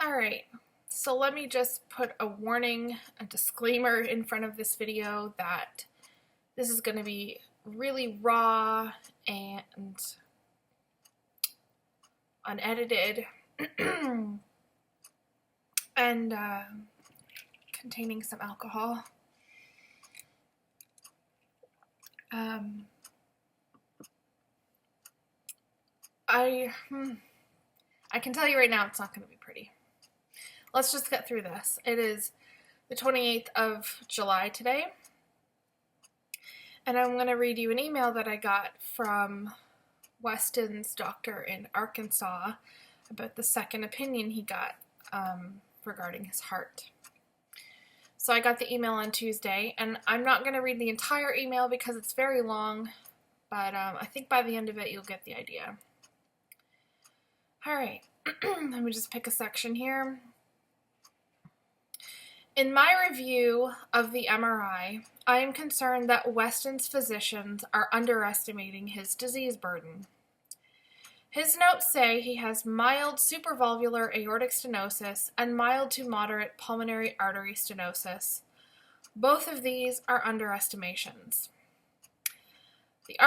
Alright, so let me just put a warning, a disclaimer in front of this video that this is going to be really raw and unedited and containing some alcohol. I can tell you right now it's not going to be pretty. Let's just get through this. It is the 28th of July today, and I'm going to read you an email that I got from Weston's doctor in Arkansas about the second opinion he got regarding his heart. So I got the email on Tuesday, and I'm not going to read the entire email because it's very long, but I think by the end of it you'll get the idea. Alright, let me just pick a section here. In my review of the MRI, I am concerned that Weston's physicians are underestimating his disease burden. His notes say he has mild supravalvular aortic stenosis and mild to moderate pulmonary artery stenosis. Both of these are underestimations. The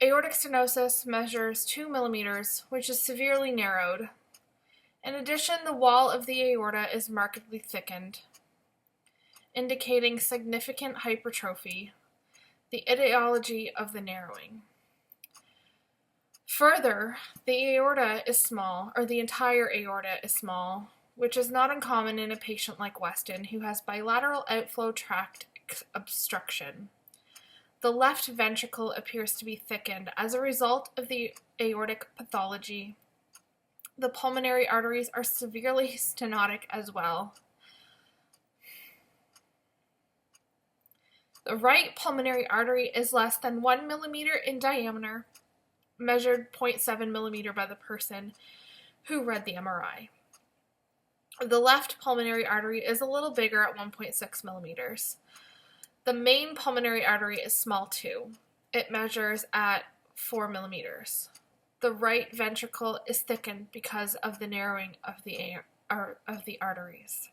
aortic stenosis measures 2 millimeters, which is severely narrowed. In addition, the wall of the aorta is markedly thickened, indicating significant hypertrophy, the etiology of the narrowing. Further, the aorta is small, or the entire aorta is small, which is not uncommon in a patient like Weston who has bilateral outflow tract obstruction. The left ventricle appears to be thickened as a result of the aortic pathology. The pulmonary arteries are severely stenotic as well. The right pulmonary artery is less than 1 millimeter in diameter, measured 0.7 millimeter by the person who read the MRI. The left pulmonary artery is a little bigger at 1.6 millimeters. The main pulmonary artery is small too. It measures at 4 millimeters. The right ventricle is thickened because of the narrowing of the arteries.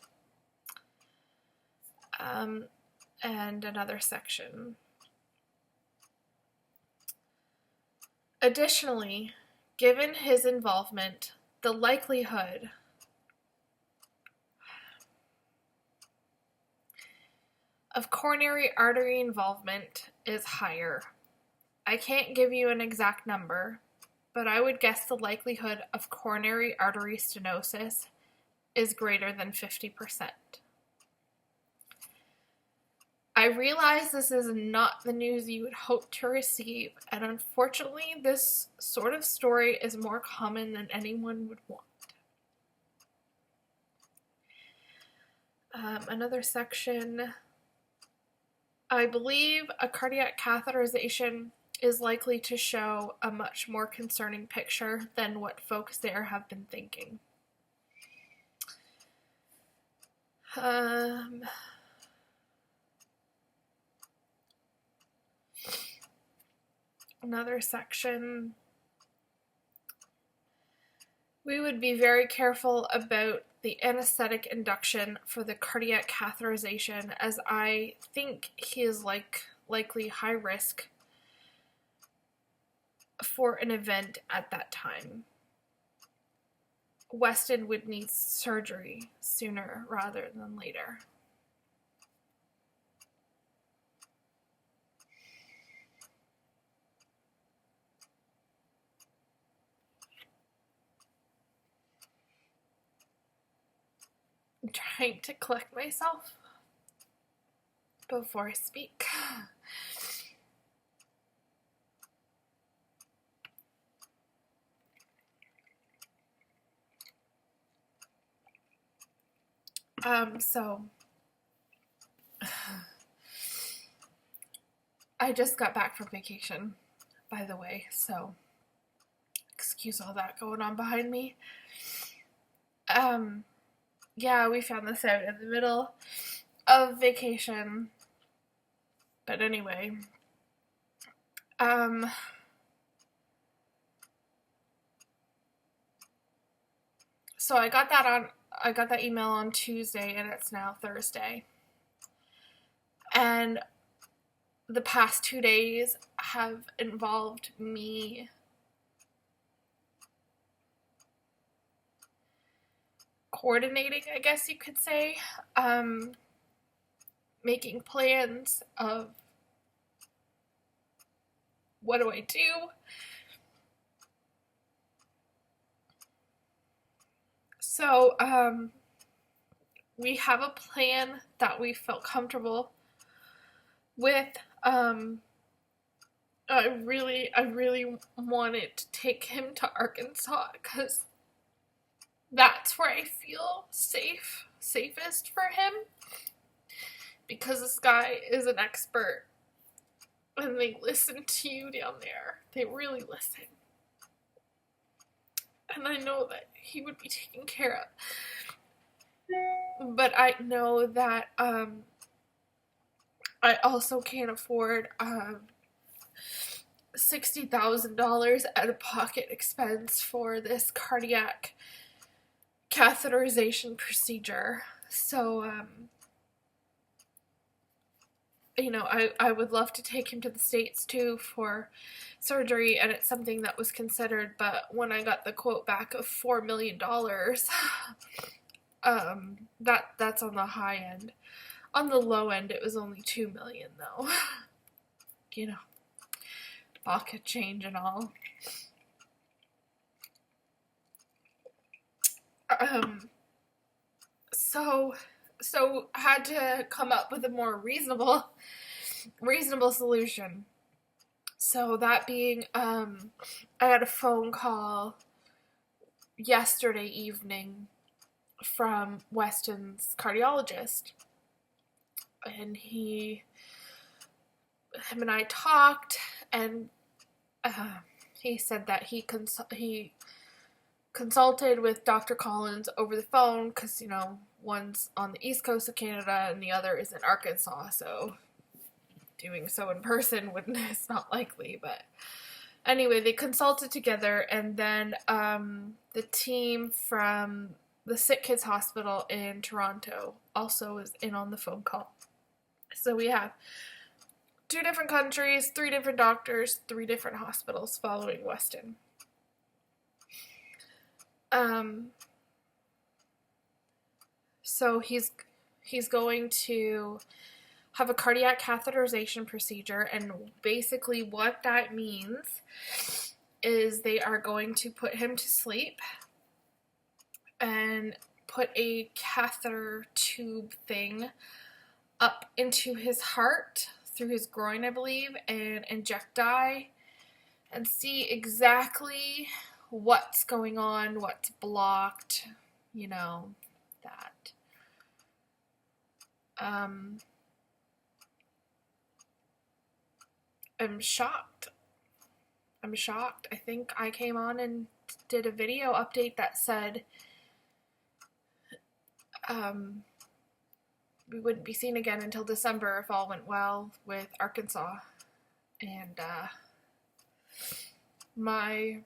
And another section. Additionally, given his involvement, the likelihood of coronary artery involvement is higher. I can't give you an exact number, but I would guess the likelihood of coronary artery stenosis is greater than 50%. I realize this is not the news you would hope to receive, and unfortunately this sort of story is more common than anyone would want. Another section. I believe a cardiac catheterization is likely to show a much more concerning picture than what folks there have been thinking. Another section. We would be very careful about the anesthetic induction for the cardiac catheterization, as I think he is likely high risk for an event at that time. Weston would need surgery sooner rather than later. I'm trying to collect myself before I speak. So I just got back from vacation, by the way, so excuse all that going on behind me. Yeah, we found this out in the middle of vacation. But anyway, so I got that I got that email on Tuesday, and it's now Thursday. And the past 2 days have involved me coordinating, I guess you could say, making plans of what do I do. So, we have a plan that we felt comfortable with. I really wanted to take him to Arkansas because that's where I feel safest for him, because this guy is an expert and they listen to you down there. They really listen. And I know that he would be taken care of. But I know that I also can't afford $60,000 out-of-pocket expense for this cardiac catheterization procedure. So, you know, I would love to take him to the States too for surgery, and it's something that was considered, but when I got the quote back of $4 million, that's on the high end. On the low end, it was only $2 million though. You know, pocket change and all. So I had to come up with a more reasonable solution. So that being, I had a phone call yesterday evening from Weston's cardiologist, and him and I talked, and he said that he consulted with Dr. Collins over the phone because, you know, one's on the east coast of Canada and the other is in Arkansas, so doing so in person is not likely. But anyway, they consulted together, and then the team from the Sick Kids Hospital in Toronto also is in on the phone call. So we have 2 different countries, 3 different doctors, 3 different hospitals following Weston. So he's going to have a cardiac catheterization procedure, and basically what that means is they are going to put him to sleep and put a catheter tube thing up into his heart through his groin, I believe, and inject dye and see exactly what's going on, what's blocked, you know, that. I'm shocked. I think I came on and did a video update that said we wouldn't be seen again until December if all went well with Arkansas. And my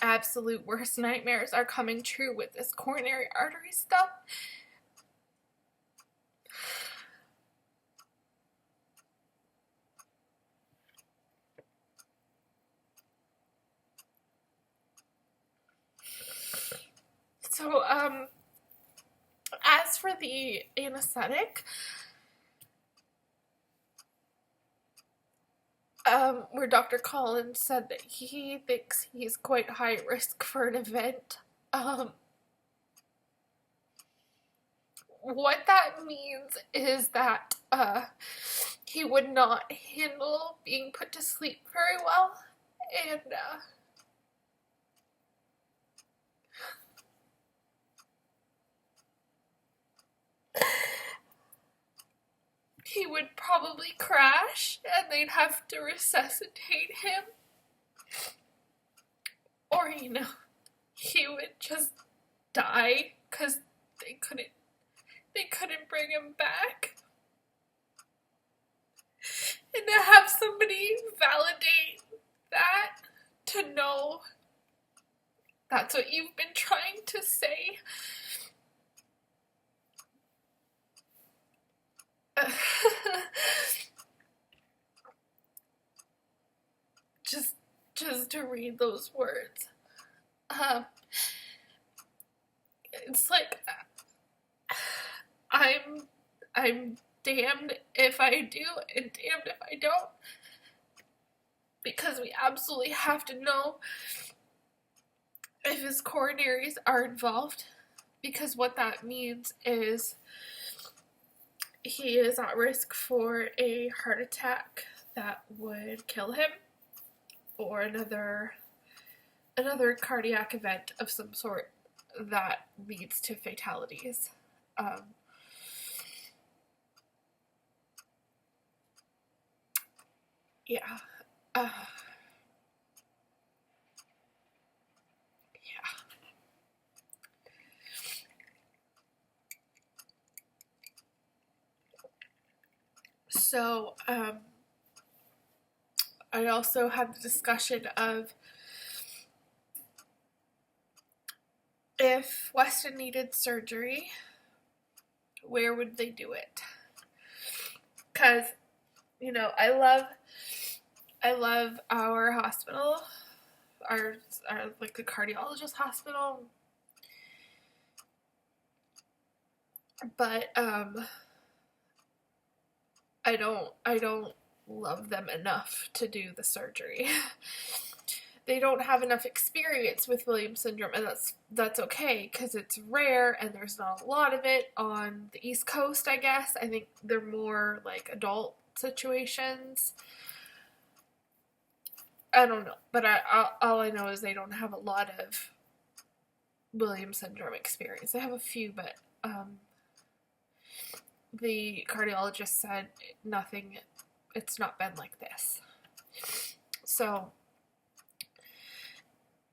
absolute worst nightmares are coming true with this coronary artery stuff. So, as for the anesthetic, where Dr. Collins said that he thinks he's quite high risk for an event, what that means is that, he would not handle being put to sleep very well, and, he would probably crash, and they'd have to resuscitate him. Or, you know, he would just die because they couldn't bring him back. And to have somebody validate that, to know that's what you've been trying to say, just to read those words. It's like, I'm damned if I do and damned if I don't, because we absolutely have to know if his coronaries are involved, because what that means is he is at risk for a heart attack that would kill him, or another cardiac event of some sort that leads to fatalities. Yeah. So, I also had the discussion of if Weston needed surgery, where would they do it? Because, you know, I love our hospital, our like the cardiologist hospital, but I don't love them enough to do the surgery. They don't have enough experience with Williams syndrome, and that's okay, because it's rare and there's not a lot of it on the East Coast, I guess. I think they're more like adult situations. I don't know, but all I know is they don't have a lot of Williams syndrome experience. They have a few, but the cardiologist said nothing, it's not been like this. So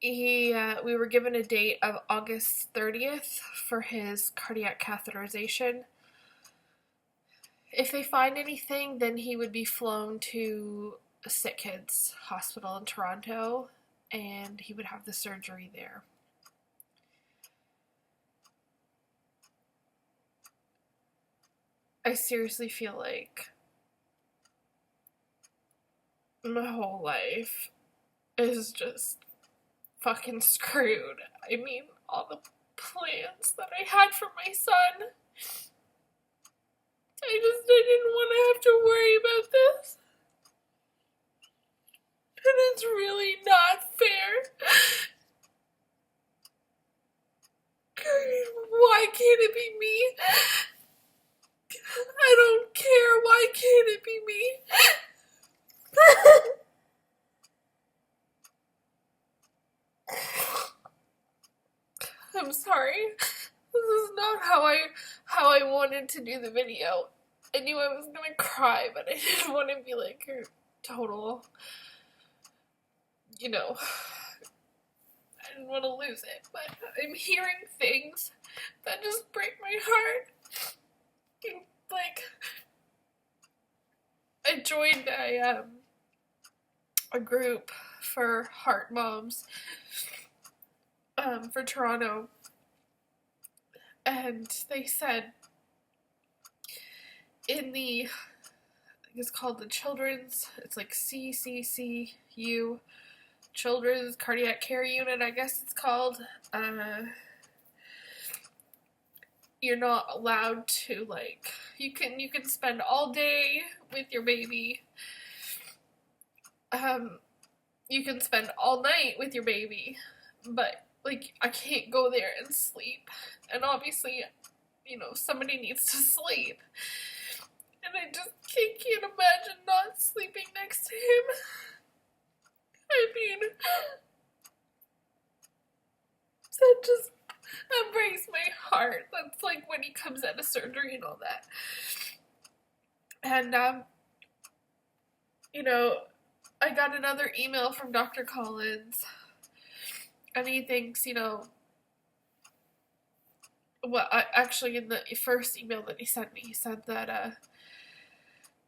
we were given a date of August 30th for his cardiac catheterization. If they find anything, then he would be flown to a sick kids hospital in Toronto, and he would have the surgery there. I seriously feel like my whole life is just fucking screwed. I mean, all the plans that I had for my son, I didn't want to have to worry about this. And it's really not fair. Why can't it be me? I don't care. Why can't it be me? I'm sorry. This is not how I wanted to do the video. I knew I was gonna cry, but I didn't want to be like a total, you know, I didn't want to lose it. But I'm hearing things that just break my heart. Like, I joined a group for heart moms for Toronto, and they said in the, I think it's called the children's, it's like CCCU, Children's Cardiac Care Unit, I guess it's called. You're not allowed to, like, you can spend all day with your baby. You can spend all night with your baby, but like, I can't go there and sleep. And obviously, you know, somebody needs to sleep. And I just can't imagine not sleeping next to him. I mean, that just, that breaks my heart. That's like when he comes out of surgery and all that. And, you know, I got another email from Dr. Collins, and he thinks, you know, well, actually in the first email that he sent me, he said that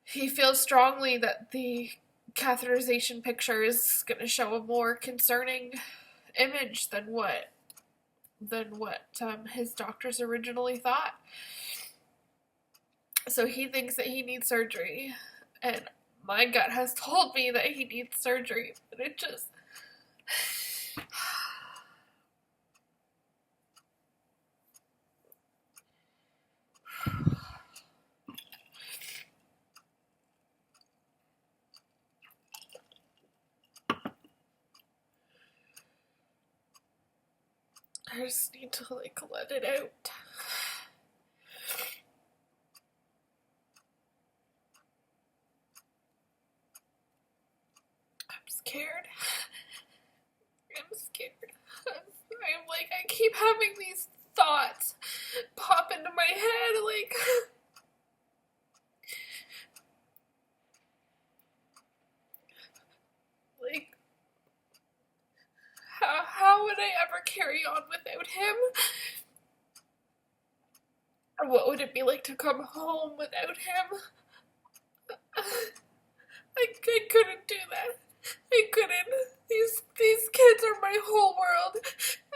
he feels strongly that the catheterization picture is going to show a more concerning image than what his doctors originally thought. So he thinks that he needs surgery, and my gut has told me that he needs surgery, but it just, I just need to, like, let it out. I'm scared. I'm scared. I'm like, I keep having these thoughts pop into my head, like, like, how would I ever carry on without him? Or what would it be like to come home without him? I couldn't do that. I couldn't. These kids are my whole world,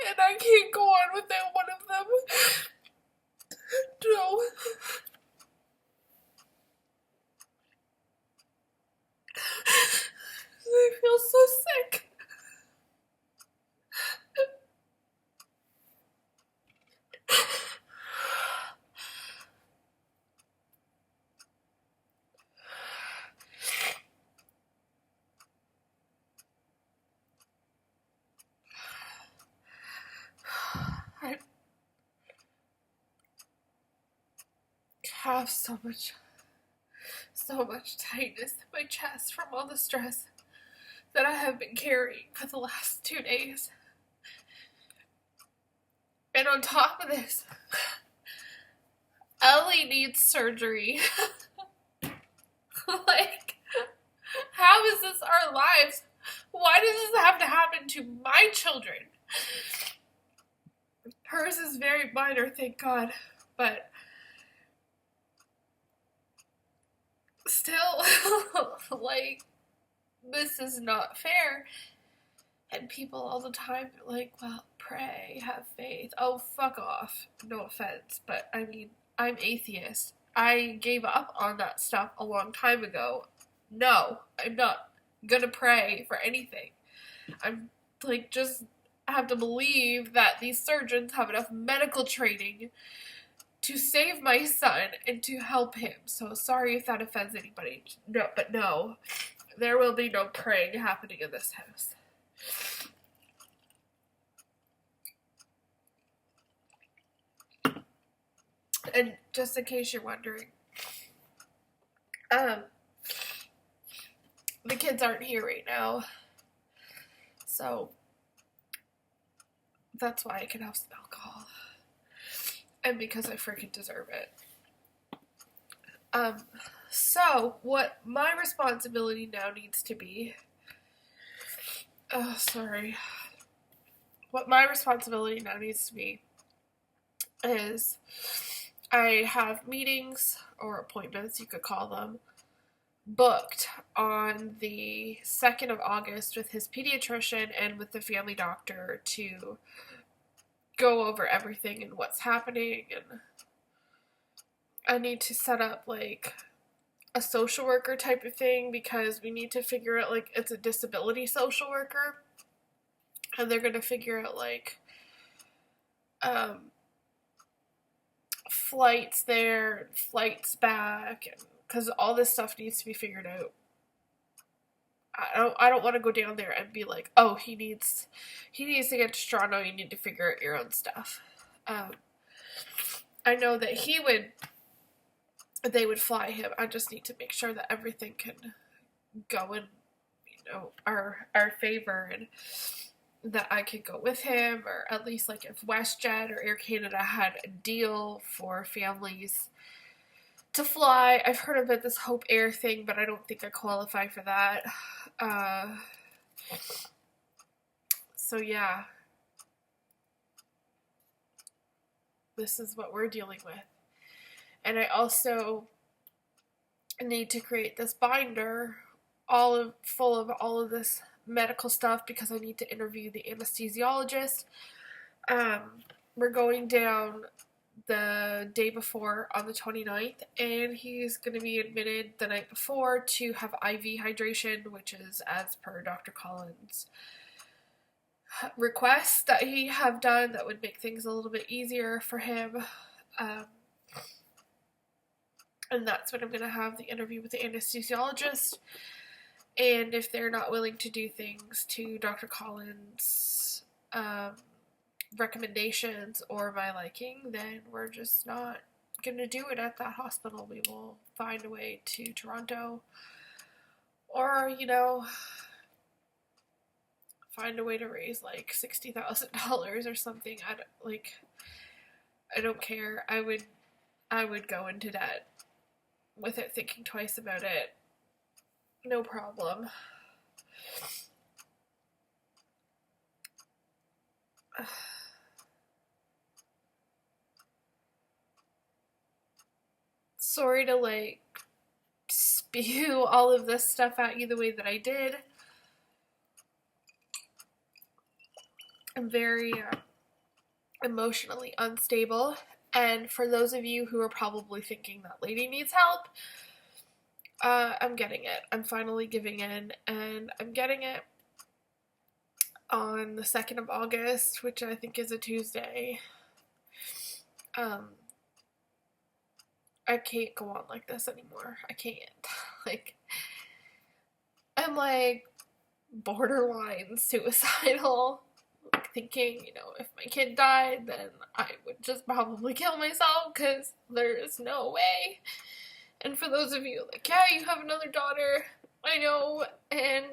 and I can't go on without one of them. No. I feel so sick. I have so much tightness in my chest from all the stress that I have been carrying for the last 2 days. And on top of this, Ellie needs surgery. Like, how is this our lives? Why does this have to happen to my children? Hers is very minor, thank God, but still, like, this is not fair. And people all the time are like, well, pray, have faith. Oh, fuck off. No offense, but I mean, I'm atheist. I gave up on that stuff a long time ago. No, I'm not gonna pray for anything. I'm, like, just have to believe that these surgeons have enough medical training to save my son and to help him. So sorry if that offends anybody. No, but no, there will be no praying happening in this house. And just in case you're wondering, the kids aren't here right now, so that's why I can have some alcohol, and because I freaking deserve it. So what my responsibility now needs to be, what my responsibility now needs to be is I have meetings, or appointments, you could call them, booked on the 2nd of August with his pediatrician and with the family doctor to go over everything and what's happening. And I need to set up, like, a social worker type of thing, because we need to figure out, like, it's a disability social worker, and they're going to figure out, like, flights there, flights back, because all this stuff needs to be figured out. I don't want to go down there and be like, oh, he needs to get to Toronto, you need to figure out your own stuff. I know that they would fly him. I just need to make sure that everything can go in, our favor, and that I could go with him, or at least, like, if WestJet or Air Canada had a deal for families to fly. I've heard about this Hope Air thing, but I don't think I qualify for that. So yeah, this is what we're dealing with. And I also need to create this binder full of all of this medical stuff, because I need to interview the anesthesiologist. We're going down the day before on the 29th, and he's going to be admitted the night before to have IV hydration, which is as per Dr. Collins' requests that he have done that would make things a little bit easier for him. And that's when I'm going to have the interview with the anesthesiologist. And if they're not willing to do things to Dr. Collins' recommendations or my liking, then we're just not going to do it at that hospital. We will find a way to Toronto, or, you know, find a way to raise like $60,000 or something. I don't care. I would go into debt with it, thinking twice about it. No problem. Sorry to like spew all of this stuff at you the way that I did. I'm very emotionally unstable, and for those of you who are probably thinking that lady needs help, I'm getting it. I'm finally giving in, and I'm getting it on the 2nd of August, which I think is a Tuesday. I can't go on like this anymore. I can't. Like, I'm like borderline suicidal, thinking, you know, if my kid died, then I would just probably kill myself, because there's no way. And for those of you like, yeah, you have another daughter, I know, and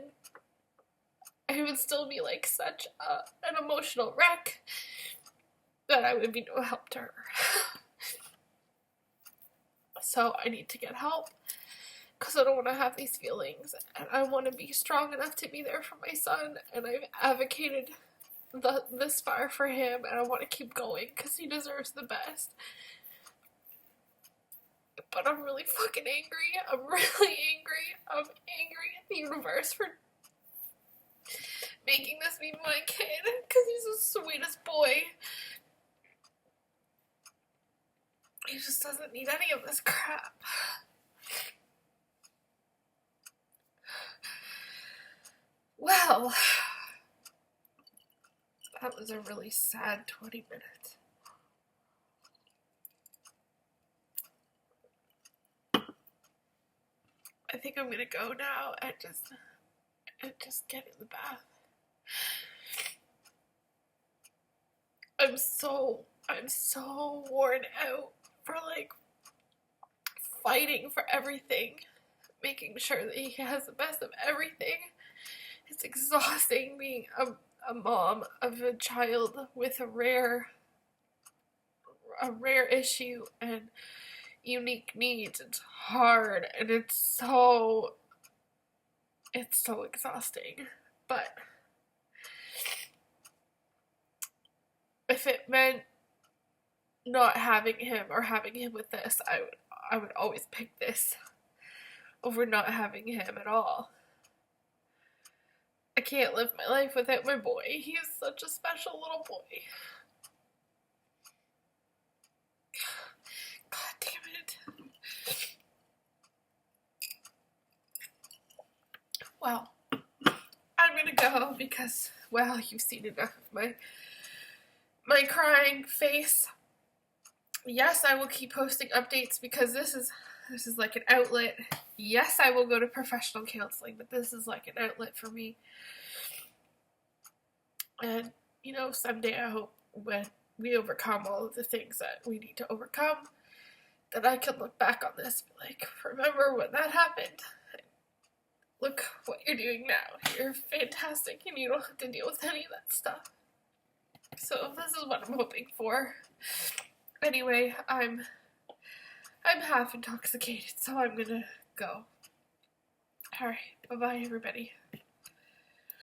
I would still be like such an emotional wreck that I would be no help to her. So I need to get help, because I don't want to have these feelings, and I want to be strong enough to be there for my son, and I've advocated this far for him, and I want to keep going, because he deserves the best. But I'm really fucking angry. I'm really angry. I'm angry at the universe for making this be my kid, because he's the sweetest boy. He just doesn't need any of this crap. Well, that was a really sad 20 minutes. I think I'm gonna go now and just get in the bath. I'm so worn out for like fighting for everything, making sure that he has the best of everything. It's exhausting being a mom of a child with a rare issue and unique needs. It's hard, and it's so exhausting. But if it meant not having him or having him with this, I would always pick this over not having him at all. I can't live my life without my boy. He is such a special little boy. God damn it. Well, I'm gonna go because, well, you've seen enough of my crying face. Yes, I will keep posting updates, because this is like an outlet. Yes, I will go to professional counseling, but this is like an outlet for me. And, you know, someday I hope when we overcome all of the things that we need to overcome, that I can look back on this and be like, remember when that happened? Look what you're doing now. You're fantastic, and you don't have to deal with any of that stuff. So this is what I'm hoping for. Anyway, I'm half intoxicated, so I'm gonna go. Alright, bye-bye everybody.